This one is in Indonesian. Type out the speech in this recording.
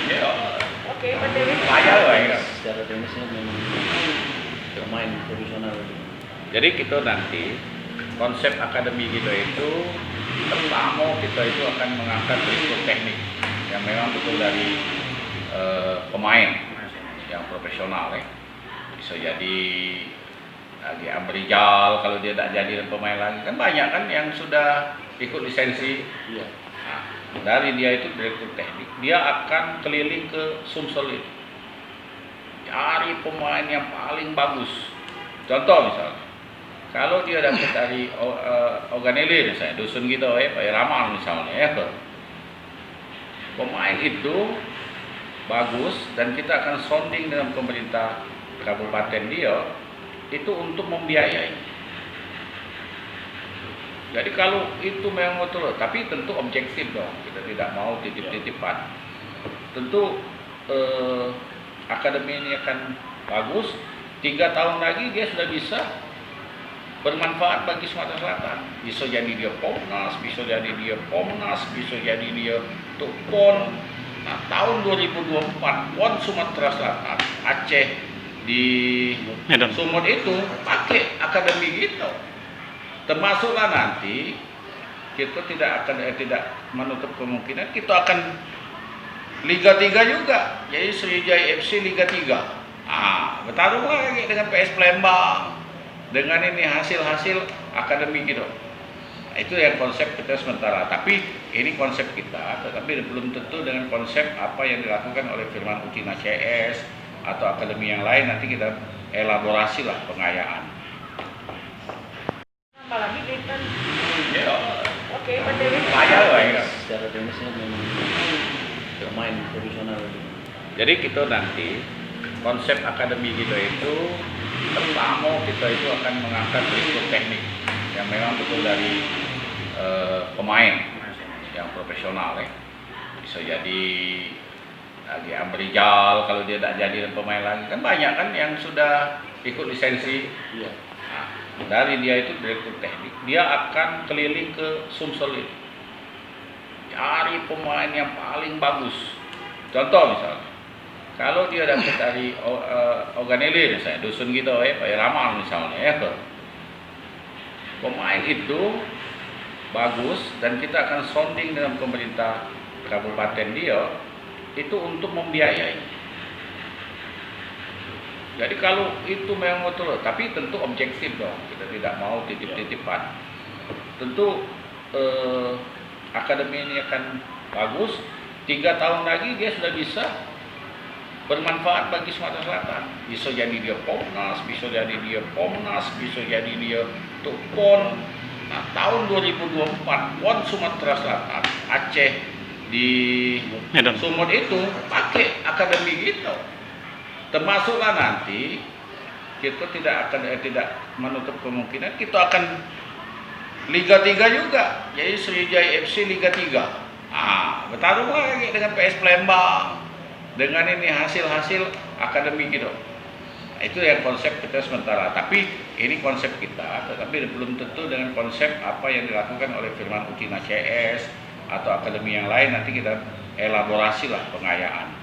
Ya, Oke, materi. layak lah ya. Secara teknisnya memang pemain profesional. Jadi kita nanti konsep akademi kita itu pertama kita itu akan mengangkat rekrut teknik yang memang betul dari pemain yang profesional ya. Bisa jadi lagi Amrijal kalau dia tidak jadi dan pemain lagi kan banyak kan yang sudah ikut lisensi. Iya. Nah, dari dia itu direktur teknik, dia akan keliling ke Sumsel itu, cari pemain yang paling bagus. Contoh misalnya, kalau dia dapat dari Oganele misalnya, dusun kita ya, Pak Ramal misalnya ya, pemain itu bagus dan kita akan sounding dengan pemerintah kabupaten dia itu untuk membiayai. Jadi kalau itu memang betul, tapi tentu objektif dong. Kita tidak mau titip-titipan. Tentu akademi ini akan bagus. 3 tahun lagi dia sudah bisa bermanfaat bagi Sumatera Selatan. Bisa jadi dia Pomnas, bisa jadi dia Pomnas, bisa jadi dia Tukpon. Nah, tahun 2024 PON Sumatera Selatan, Aceh di Sumut itu pakai akademi gitu. Termasuklah nanti kita tidak menutup kemungkinan kita akan Liga 3 juga. Jadi Sriwijaya FC Liga 3. Bertarung lagi dengan PS Palembang. Dengan ini hasil-hasil akademi gitu. Nah, itu yang konsep kita sementara. Tapi ini konsep kita, tetapi belum tentu dengan konsep apa yang dilakukan oleh Firman Utina CS atau akademi yang lain. Nanti kita elaborasi lah pengayaan. Apalagi kan. Ya, Oke, materi. layak lah ya. Secara teknisnya memang pemain profesional. Jadi kita nanti konsep akademi kita itu pertama kita itu akan mengangkat rekrut teknik yang memang betul dari pemain yang profesional ya. Bisa jadi lagi Amrijal kalau dia tidak jadi dan pemain lagi kan banyak kan yang sudah ikut lisensi. Iya. Nah, dari dia itu direktur teknik, dia akan keliling ke Sumsel itu, cari pemain yang paling bagus. Contoh misalnya, kalau dia dapat dari Oganele misalnya, dusun kita ya, Pak Ramal misalnya ya, pemain itu bagus dan kita akan sounding dengan pemerintah kabupaten dia itu untuk membiayai. Jadi kalau itu memang betul, tapi tentu objektif dong. Kita tidak mau titip-titipan. Tentu akademi ini akan bagus. 3 tahun lagi dia sudah bisa bermanfaat bagi Sumatera Selatan. Bisa jadi dia Pomnas, bisa jadi dia Pomnas, bisa jadi dia Tukpon. Nah, tahun 2024 PON Sumatera Selatan, Aceh di Sumut itu pakai akademi gitu. Termasuklah nanti kita tidak menutup kemungkinan kita akan Liga 3 juga. Jadi Sriwijaya FC Liga 3. Bertarung lagi dengan PS Palembang. Dengan ini hasil-hasil akademi gitu. Nah, itu yang konsep kita sementara. Tapi ini konsep kita, tetapi belum tentu dengan konsep apa yang dilakukan oleh Firman Utina CS atau akademi yang lain. Nanti kita elaborasi lah pengayaan.